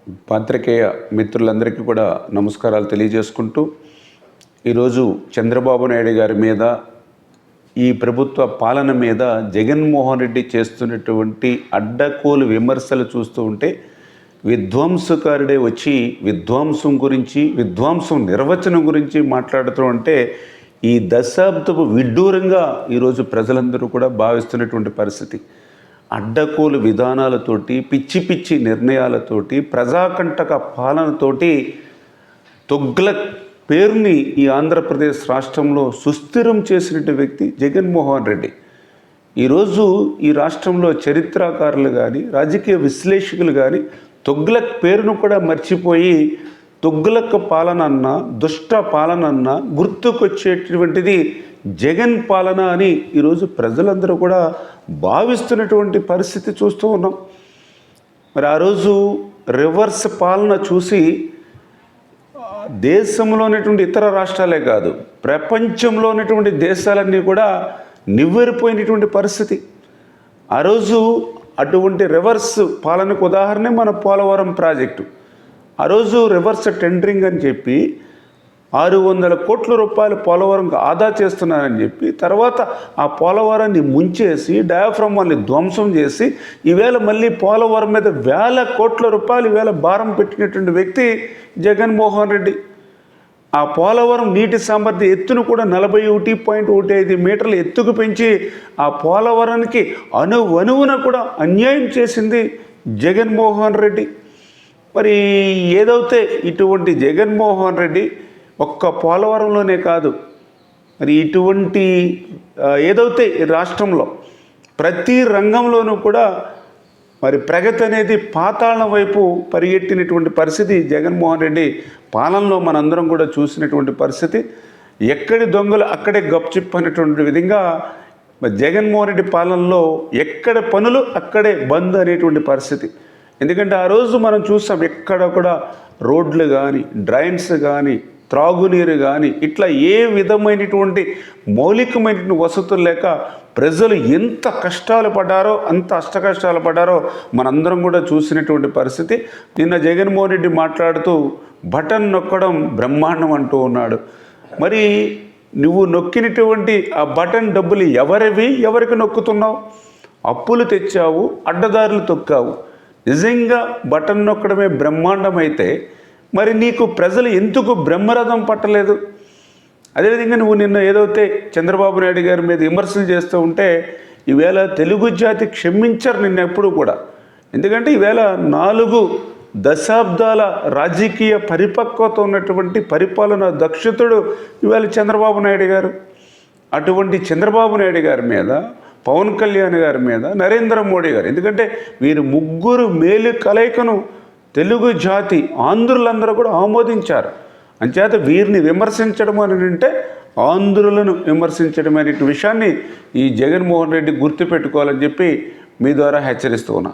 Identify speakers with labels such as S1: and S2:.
S1: పాత్రికేయ మిత్రులందరికీ కూడా నమస్కారాలు తెలియజేసుకుంటూ ఈరోజు చంద్రబాబు నాయుడు గారి మీద ఈ ప్రభుత్వ పాలన మీద జగన్మోహన్ రెడ్డి చేస్తున్నటువంటి అడ్డకోలు విమర్శలు చూస్తూ ఉంటే విధ్వంసకారుడే వచ్చి విధ్వంసం నిర్వచనం గురించి మాట్లాడుతూ ఉంటే ఈ దశాబ్దపు విడ్డూరంగా ఈరోజు ప్రజలందరూ కూడా భావిస్తున్నటువంటి పరిస్థితి. అడ్డకోలు విధానాలతోటి పిచ్చి నిర్ణయాలతోటి ప్రజాకంటక పాలనతోటి తొగ్లక్ పేరుని ఈ ఆంధ్రప్రదేశ్ రాష్ట్రంలో సుస్థిరం చేసినటువంటి వ్యక్తి జగన్మోహన్ రెడ్డి. ఈరోజు ఈ రాష్ట్రంలో చరిత్రకారులు కానీ రాజకీయ విశ్లేషకులు కానీ తొగ్లక్ పేరును కూడా మర్చిపోయి తొగ్లక్ పాలన దుష్ట పాలన గుర్తుకొచ్చేటువంటిది జగన్ పాలన అని ఈరోజు ప్రజలందరూ కూడా భావిస్తున్నటువంటి పరిస్థితి చూస్తూ ఉన్నాం. మరి ఆ రోజు రివర్స్ పాలన చూసి దేశంలో ఉన్నటువంటి ఇతర రాష్ట్రాలే కాదు ప్రపంచంలో ఉన్నటువంటి దేశాలన్నీ కూడా నివ్వెరపోయినటువంటి పరిస్థితి. ఆ రోజు అటువంటి రివర్స్ పాలనకు ఉదాహరణ మన పోలవరం ప్రాజెక్టు. ఆ రోజు రివర్స్ టెండరింగ్ అని చెప్పి 600 కోట్ల రూపాయలు పోలవరంకు ఆదా చేస్తున్నారని చెప్పి తర్వాత ఆ పోలవరాన్ని ముంచేసి డయాఫ్రమ్ వాళ్ళని ధ్వంసం చేసి ఈవేళ మళ్ళీ పోలవరం మీద 1,000 కోట్ల రూపాయలు ఈవేళ భారం పెట్టినటువంటి వ్యక్తి జగన్మోహన్ రెడ్డి. ఆ పోలవరం నీటి సామర్థ్య ఎత్తును కూడా 41.15 మీటర్ల ఎత్తుకు పెంచి ఆ పోలవరానికి అణువణువున కూడా అన్యాయం చేసింది జగన్మోహన్ రెడ్డి. మరి ఏదైతే ఇటువంటి జగన్మోహన్ రెడ్డి ఒక్క పోలవరంలోనే కాదు, మరి ఇటువంటి ఏదైతే రాష్ట్రంలో ప్రతి రంగంలోనూ కూడా మరి ప్రగతి అనేది పాతాళం వైపు పరిగెట్టినటువంటి పరిస్థితి జగన్మోహన్ రెడ్డి పాలనలో మనందరం కూడా చూసినటువంటి పరిస్థితి. ఎక్కడి దొంగలు అక్కడే గప్చిప్ అనేటువంటి విధంగా జగన్మోహన్ రెడ్డి పాలనలో ఎక్కడ పనులు అక్కడే బంద్ అనేటువంటి పరిస్థితి. ఎందుకంటే ఆ రోజు మనం చూసాం ఎక్కడ కూడా రోడ్లు కానీ డ్రైన్స్ కానీ త్రాగునీరు కానీ ఇట్లా ఏ విధమైనటువంటి మౌలికమైనటువంటి వసతులు లేక ప్రజలు ఎంత కష్టాలు పడ్డారో అంత అష్టకష్టాలు పడ్డారో మనందరం కూడా చూసినటువంటి పరిస్థితి. నిన్న జగన్మోహన్ రెడ్డి మాట్లాడుతూ బటన్ నొక్కడం బ్రహ్మాండం అంటూ ఉన్నాడు. మరి నువ్వు నొక్కినటువంటి ఆ బటన్ డబ్బులు ఎవరికి నొక్కుతున్నావు? అప్పులు తెచ్చావు, అడ్డదారులు తొక్కావు. నిజంగా బటన్ నొక్కడమే బ్రహ్మాండం అయితే మరి నీకు ప్రజలు ఎందుకు బ్రహ్మరథం పట్టలేదు? అదేవిధంగా నువ్వు నిన్న ఏదైతే చంద్రబాబు నాయుడు గారి మీద విమర్శలు చేస్తూ ఉంటే ఈవేళ తెలుగు జాతి క్షమించరు నిన్న ఎప్పుడు కూడా. ఎందుకంటే ఈవేళ 4 దశాబ్దాల రాజకీయ పరిపక్వత ఉన్నటువంటి పరిపాలన దక్షతుడు ఈవేళ చంద్రబాబు నాయుడు గారు. అటువంటి చంద్రబాబు నాయుడు గారి మీద పవన్ కళ్యాణ్ గారి మీద నరేంద్ర మోడీ గారు, ఎందుకంటే వీరు ముగ్గురు మేలు కలయికను తెలుగు జాతి ఆంధ్రులందరూ కూడా ఆమోదించారు. అంచేత వీరిని విమర్శించడం అని అంటే ఆంధ్రులను విమర్శించడం అనే విషయాన్ని ఈ జగన్మోహన్ రెడ్డి గుర్తుపెట్టుకోవాలని చెప్పి మీ ద్వారా హెచ్చరిస్తూ ఉన్నా.